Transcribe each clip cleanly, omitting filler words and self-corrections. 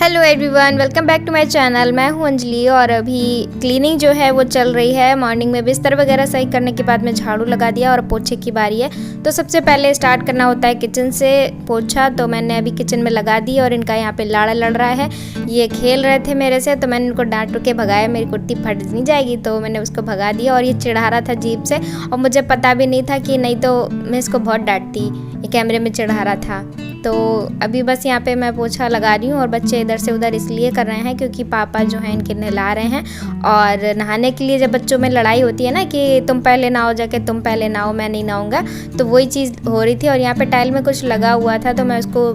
Hello everyone, welcome back to my channel. मैं हूं अंजलि और अभी क्लीनिंग जो है वो चल रही है। मॉर्निंग में बिस्तर वगैरह सही करने के बाद में झाड़ू लगा दिया और पोछे की बारी है। तो सबसे पहले स्टार्ट करना होता है किचन से पोछा। तो मैंने अभी किचन में लगा दी और इनका यहाँ पे लाड़ा लड़ रहा है। ये खेल रहे थे मेरे से, तो मैंने इनको डांट के भगाया। मेरी कुर्ती फट नहीं जाएगी, तो मैंने उसको भगा दिया। और ये चिढ़ा रहा था जीप से, और मुझे पता भी नहीं था कि नहीं तो मैं इसको बहुत डांटती। ये कैमरे में चिढ़ा रहा था। तो अभी बस यहाँ पे मैं पोछा लगा रही हूँ और बच्चे इधर से उधर इसलिए कर रहे हैं क्योंकि पापा जो हैं इनके नहला रहे हैं। और नहाने के लिए जब बच्चों में लड़ाई होती है ना कि तुम पहले नहाओ, जाके तुम पहले नहाओ, मैं नहीं नहाऊंगा, तो वही चीज़ हो रही थी। और यहाँ पे टाइल में कुछ लगा हुआ था, तो मैं उसको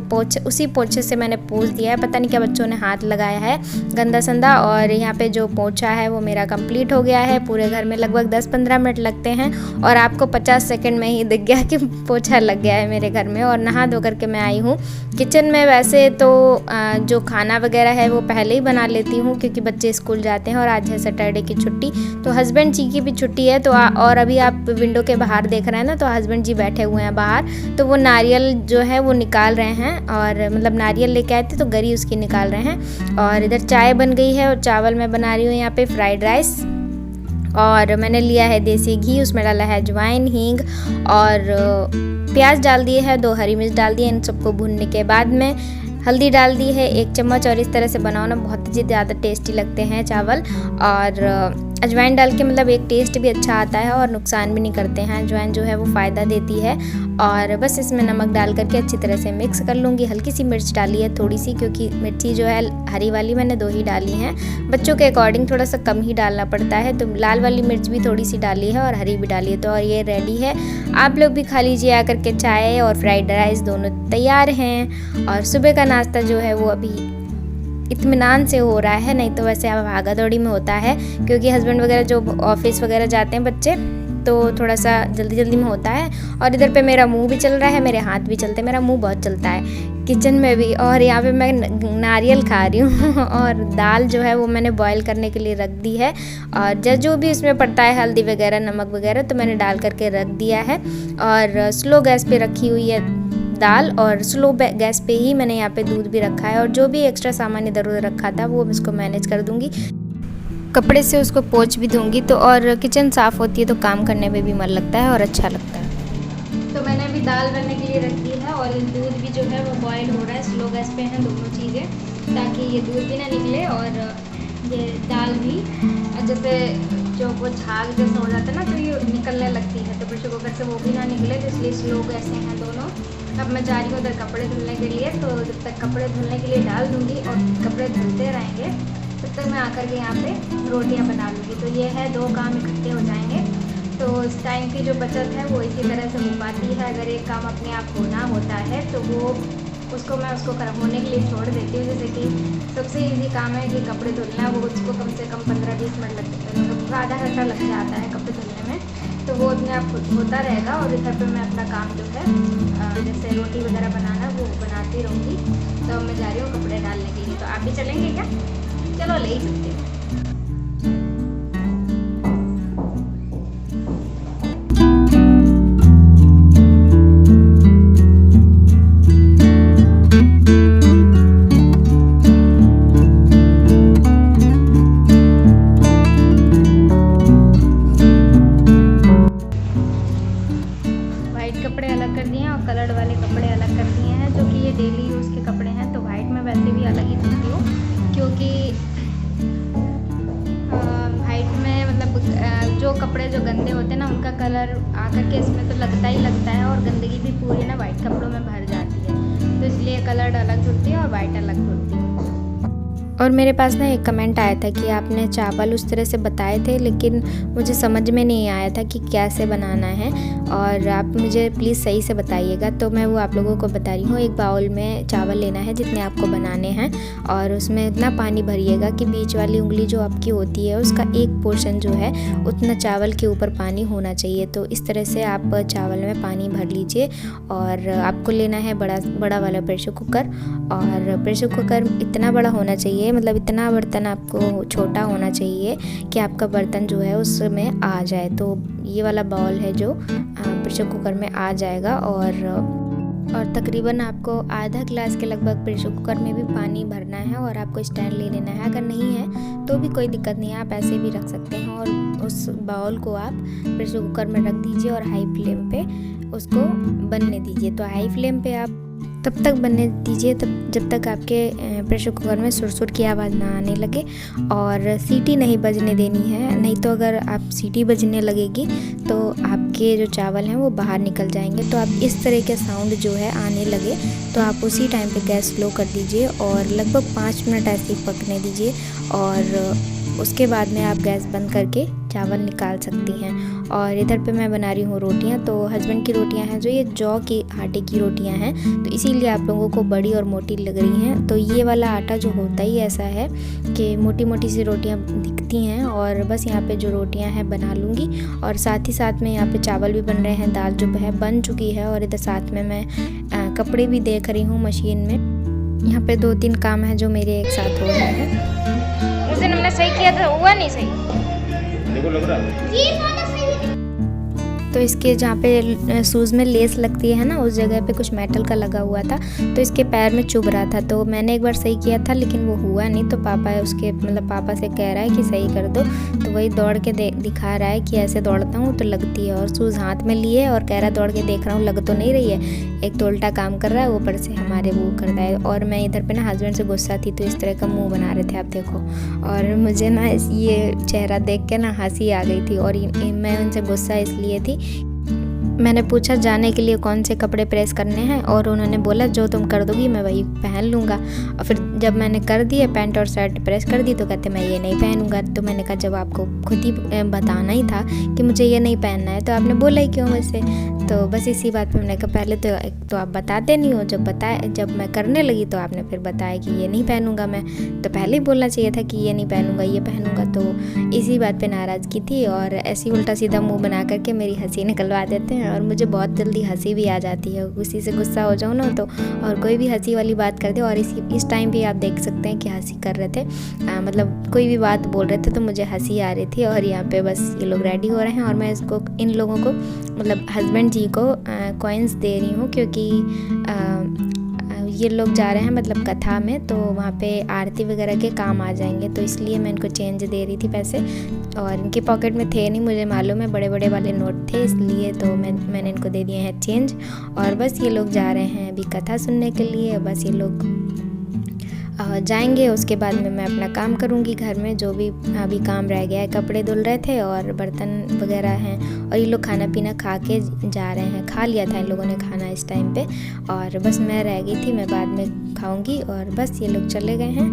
उसी पोछे से मैंने पोंछ दिया है। पता नहीं क्या बच्चों ने हाथ लगाया है गंदा संदा। और यहाँ पे जो पोछा है वो मेरा कंप्लीट हो गया है। पूरे घर में लगभग 10-15 मिनट लगते हैं और आपको 50 सेकेंड में ही दिख गया कि पोछा लग गया है मेरे घर में। और नहा धो करके मैं आई हूँ किचन में। वैसे तो जो खाना वगैरह है वो पहले ही बना लेती हूँ क्योंकि बच्चे स्कूल जाते हैं और आज है सैटरडे की छुट्टी, तो हस्बैंड जी की भी छुट्टी है। तो और अभी आप विंडो के बाहर देख रहे हैं ना, तो हस्बैंड जी बैठे हुए हैं बाहर। तो वो नारियल जो है वो निकाल रहे हैं, और मतलब नारियल लेके आए थे तो गरी उसकी निकाल रहे हैं। और इधर चाय बन गई है और चावल मैं बना रही हूँ यहाँ पे फ्राइड राइस। और मैंने लिया है देसी घी, उसमें डाला है अजवाइन, हींग और प्याज डाल दिए है, 2 हरी मिर्च डाल दिए। इन सबको भूनने के बाद में हल्दी डाल दी है 1 चम्मच। और इस तरह से बनाओ ना, बहुत ही ज़्यादा टेस्टी लगते हैं चावल। और अजवाइन डाल के मतलब एक टेस्ट भी अच्छा आता है और नुकसान भी नहीं करते हैं। अजवाइन जो है वो फ़ायदा देती है। और बस इसमें नमक डाल करके अच्छी तरह से मिक्स कर लूँगी। हल्की सी मिर्च डाली है थोड़ी सी, क्योंकि मिर्ची जो है हरी वाली मैंने 2 ही डाली हैं। बच्चों के अकॉर्डिंग थोड़ा सा कम ही डालना पड़ता है, तो लाल वाली मिर्च भी थोड़ी सी डाली है और हरी भी डाली है। तो और ये रेडी है, आप लोग भी खा लीजिए आकर के। चाय और फ्राइड राइस दोनों तैयार हैं। और सुबह का नाश्ता जो है वो अभी इत्मीनान से हो रहा है, नहीं तो वैसे अब भागा दौड़ी में होता है क्योंकि हस्बैंड वगैरह जो ऑफिस वगैरह जाते हैं बच्चे, तो थोड़ा सा जल्दी जल्दी में होता है। और इधर पे मेरा मुंह भी चल रहा है, मेरे हाथ भी चलते हैं, मेरा मुंह बहुत चलता है किचन में भी। और यहाँ पे मैं नारियल खा रही हूँ और दाल जो है वो मैंने बॉईल करने के लिए रख दी है। और जो भी इसमें पड़ता है हल्दी वगैरह, नमक वगैरह, तो मैंने डाल करके रख दिया है। और स्लो गैस पे रखी हुई है दाल, और स्लो गैस पे ही मैंने यहाँ पे दूध भी रखा है। और जो भी एक्स्ट्रा सामान इधर उधर रखा था वो इसको मैनेज कर दूँगी, कपड़े से उसको पोंछ भी दूँगी। तो और किचन साफ़ होती है तो काम करने में भी मन लगता है और अच्छा लगता है। तो मैंने अभी दाल बनने के लिए रख दी है और दूध भी जो है वो बॉयल हो रहा है। स्लो गैस पे हैं दोनों चीज़ें, ताकि ये दूध भी ना निकले और ये दाल भी जैसे जो वो झाग जैसा हो जाता है ना, तो ये निकलने लगती है, तो प्रेशर कुकर से वो भी ना निकले, तो इसलिए स्लो गैस हैं दोनों। अब मैं जा रही हूँ उधर कपड़े धुलने के लिए, तो जब तक कपड़े धुलने के लिए डाल दूँगी और कपड़े धुलते रहेंगे तब तक मैं आकर के यहाँ पे रोटियाँ बना लूँगी। तो ये है 2 काम इकट्ठे हो जाएंगे, तो इस टाइम की जो बचत है वो इसी तरह से हो पाती है। अगर एक काम अपने आप होना होता है तो वो उसको होने के लिए छोड़ देती हूँ। जैसे कि सबसे इजी काम है कि कपड़े धुलना, वो उसको कम से कम 15-20 मिनट लगते हैं, मतलब आधा घंटा लग जाता है कपड़े धुलने में, तो वो अपने आप होता रहेगा। और इधर पे मैं अपना काम जो है जैसे रोटी वगैरह बनाना वो बनाती रहूँगी। तो मैं जा रही हूँ कपड़े डालने के लिए। तो आप भी चलेंगे क्या? चलो ले ही सकते हो। कपड़े अलग कर दिए हैं और कलर्ड वाले कपड़े अलग कर दिए हैं, जो कि ये डेली यूज़ के कपड़े हैं। तो वाइट में वैसे भी अलग ही धुलती हूँ, क्योंकि वाइट में मतलब जो कपड़े जो गंदे होते हैं ना, उनका कलर आकर के इसमें तो लगता ही लगता है और गंदगी भी पूरी ना वाइट कपड़ों में भर जाती है। तो इसलिए कलर्ड अलग धुलती है और वाइट अलग धुलती है। और मेरे पास ना एक कमेंट आया था कि आपने चावल उस तरह से बताए थे, लेकिन मुझे समझ में नहीं आया था कि कैसे बनाना है, और आप मुझे प्लीज़ सही से बताइएगा। तो मैं वो आप लोगों को बता रही हूँ। एक बाउल में चावल लेना है जितने आपको बनाने हैं, और उसमें इतना पानी भरिएगा कि बीच वाली उंगली जो आपकी होती है उसका 1 पोर्शन जो है उतना चावल के ऊपर पानी होना चाहिए। तो इस तरह से आप चावल में पानी भर लीजिए। और आपको लेना है बड़ा वाला प्रेशर कुकर, और प्रेशर कुकर इतना बड़ा होना चाहिए, मतलब इतना बर्तन आपको छोटा होना चाहिए कि आपका बर्तन जो है उसमें आ जाए। तो ये वाला बाउल है जो प्रेशर कुकर में आ जाएगा। और और तकरीबन आपको आधा गिलास के लगभग प्रेशर कुकर में भी पानी भरना है और आपको स्टैंड ले लेना है। अगर नहीं है तो भी कोई दिक्कत नहीं है, आप ऐसे भी रख सकते हैं। और उस बाउल को आप प्रेशर कुकर में रख दीजिए और हाई फ्लेम पे उसको बनने दीजिए। तो हाई फ्लेम पे आप तब तक बनने दीजिए जब तक आपके प्रेशर कुकर में सुर की आवाज़ ना आने लगे और सीटी नहीं बजने देनी है। नहीं तो अगर आप सीटी बजने लगेगी तो आपके जो चावल हैं वो बाहर निकल जाएंगे। तो आप इस तरह के साउंड जो है आने लगे तो आप उसी टाइम पे गैस स्लो कर दीजिए और लगभग 5 मिनट ऐसे ही पकने दीजिए। और उसके बाद में आप गैस बंद करके चावल निकाल सकती हैं। और इधर पे मैं बना रही हूँ रोटियाँ। तो हस्बैंड की रोटियाँ हैं जो ये जौ की आटे की रोटियाँ हैं, तो इसीलिए आप लोगों को बड़ी और मोटी लग रही हैं। तो ये वाला आटा जो होता ही ऐसा है कि मोटी मोटी सी रोटियाँ दिखती हैं। और बस यहाँ पे जो रोटियाँ हैं बना लूँगी और साथ ही साथ में यहाँ पे चावल भी बन रहे हैं, दाल जो है बन चुकी है। और इधर साथ में मैं कपड़े भी देख रही हूँ मशीन में। यहाँ पे 2-3 काम है जो मेरे एक साथ हो रहे हैं। उस दिन हमने सही किया था, हुआ नहीं सही। देखो लग रहा है। तो इसके जहाँ पे शूज़ में लेस लगती है ना, उस जगह पे कुछ मेटल का लगा हुआ था तो इसके पैर में चुभ रहा था। तो मैंने एक बार सही किया था लेकिन वो हुआ नहीं। तो पापा से कह रहा है कि सही कर दो। तो वही दौड़ के दिखा रहा है कि ऐसे दौड़ता हूँ तो लगती है। और शूज़ हाथ में लिए और कह रहा है दौड़ के देख रहा हूँ, लग तो नहीं रही है। एक तो उल्टा काम कर रहा है, ऊपर से हमारे वो करता है। और मैं इधर पे ना हस्बैंड से गुस्सा थी तो इस तरह का मुँह बना रहे थे, आप देखो। और मुझे ना ये चेहरा देख के ना हंसी आ गई थी। और मैं उनसे गुस्सा इसलिए थी, मैंने पूछा जाने के लिए कौन से कपड़े प्रेस करने हैं और उन्होंने बोला जो तुम कर दोगी मैं वही पहन लूँगा। और फिर जब मैंने कर दिए पैंट और शर्ट प्रेस कर दी तो कहते मैं ये नहीं पहनूँगा। तो मैंने कहा जब आपको खुद ही बताना ही था कि मुझे ये नहीं पहनना है तो आपने बोला ही क्यों मुझसे। तो बस इसी बात पे मैंने कहा पहले तो आप बताते नहीं हो, जब मैं करने लगी तो आपने फिर बताया कि ये नहीं पहनूँगा मैं। तो पहले ही बोलना चाहिए था कि ये नहीं पहनूँगा ये पहनूँगा। तो इसी बात पे नाराज़गी थी और ऐसे ही उल्टा सीधा मुँह बना करके मेरी हंसी निकलवा देते हैं। और मुझे बहुत जल्दी हंसी भी आ जाती है, उसी से गुस्सा हो जाऊँ ना तो और कोई भी हंसी वाली बात कर दे। और इस टाइम भी आप देख सकते हैं कि हंसी कर रहे थे, मतलब कोई भी बात बोल रहे थे तो मुझे हंसी आ रही थी। और यहाँ पे बस ये लोग रेडी हो रहे हैं और मैं इन लोगों को मतलब हस्बैंड जी को कॉइन्स दे रही हूँ क्योंकि ये लोग जा रहे हैं मतलब कथा में, तो वहाँ पे आरती वगैरह के काम आ जाएंगे। तो इसलिए मैं इनको चेंज दे रही थी पैसे। और इनके पॉकेट में थे नहीं, मुझे मालूम है बड़े बड़े वाले नोट थे, इसलिए तो मैंने इनको दे दिए हैं चेंज। और बस ये लोग जा रहे हैं अभी कथा सुनने के लिए। बस ये लोग जाएंगे, उसके बाद में मैं अपना काम करूँगी घर में जो भी अभी काम रह गया है। कपड़े धुल रहे थे और बर्तन वगैरह हैं। और ये लोग खाना पीना खा के जा रहे हैं, खा लिया था इन लोगों ने खाना इस टाइम पे। और बस मैं रह गई थी, मैं बाद में खाऊंगी। और बस ये लोग चले गए हैं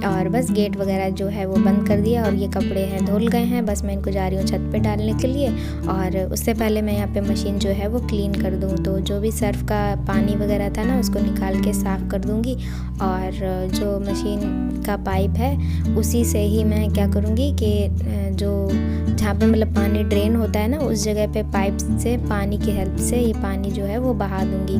और बस गेट वगैरह जो है वो बंद कर दिया। और ये कपड़े हैं धुल गए हैं, बस मैं इनको जा रही हूँ छत पे डालने के लिए। और उससे पहले मैं यहाँ पे मशीन जो है वो क्लीन कर दूँ। तो जो भी सर्फ का पानी वगैरह था ना उसको निकाल के साफ़ कर दूँगी। और जो मशीन का पाइप है उसी से ही मैं क्या करूँगी कि जो जहाँ पे मतलब पानी ड्रेन होता है ना उस जगह पे पाइप से पानी की हेल्प से ये पानी जो है वो बहा दूँगी।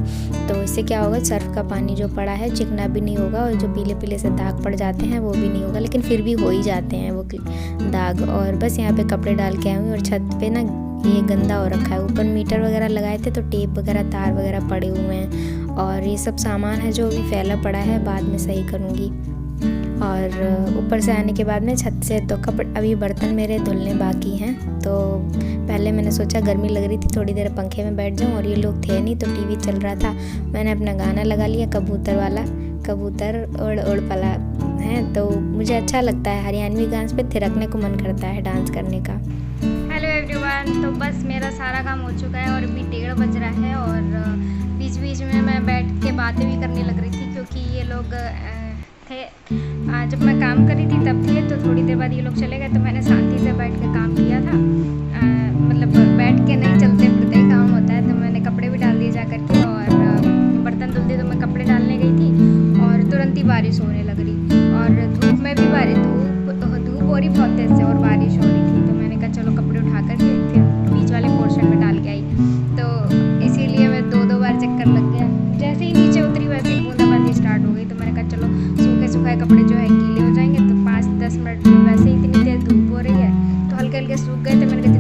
तो इससे क्या होगा, सर्फ का पानी जो पड़ा है चिकना भी नहीं होगा और जो पीले पीले से दाग पड़ जाते हैं वो भी नहीं होगा, लेकिन फिर भी हो ही जाते हैं वो दाग। और बस यहाँ पे कपड़े डाल के आई हूँ और छत पे ना ये गंदा हो रखा है। ऊपर मीटर वगैरह लगाए थे तो टेप वगैरह तार वगैरह पड़े हुए हैं और ये सब सामान है जो भी फैला पड़ा है, बाद में सही करूँगी। और ऊपर से आने के बाद में छत से तो अभी बर्तन मेरे धुलने बाकी हैं। तो पहले मैंने सोचा गर्मी लग रही थी थोड़ी देर पंखे में बैठ जाऊं और ये लोग थे नहीं तो टीवी चल रहा था। मैंने अपना गाना लगा लिया कबूतर वाला, कबूतर उड़ उड़ पला है। तो मुझे अच्छा लगता है, हरियाणवी गाने पे थिरकने को मन करता है डांस करने का। हेलो एवरीवन, तो बस मेरा सारा काम हो चुका है और अभी 1:30 बज रहा है। और बीच बीच में मैं बैठ के बातें भी करने लग रही थी क्योंकि ये लोग थे जब मैं काम कर रही थी तब थे, तो थोड़ी देर बाद ये लोग चले गए तो मैंने शांति से बैठ के काम किया था। मतलब बैठ के नहीं, चलते फिरते ही काम होता है। तो मैंने कपड़े भी डाल दिए जा करके और बर्तन धुल दिए। तो मैं कपड़े डालने गई थी और तुरंत ही बारिश होने लग रही और धूप में भी धूप हो रही बहुत तेज से और बारिश हो रही थी। तो मैंने कहा चलो कपड़े उठा करके फिर बीच वाले पोर्शन में डाल के आई। तो इसीलिए मैं 2 बार चक्कर लग गया। जैसे ही नीचे उतरी वैसे ही बूंदाबांदी स्टार्ट हो गई। तो मैंने कहा चलो सूखे कपड़े जो है गीले हो जाएंगे। तो 5-10 मिनट में वैसे ही इतनी तेज़ धूप हो रही है तो हल्के हल्के सूख गए थे। मैंने कहा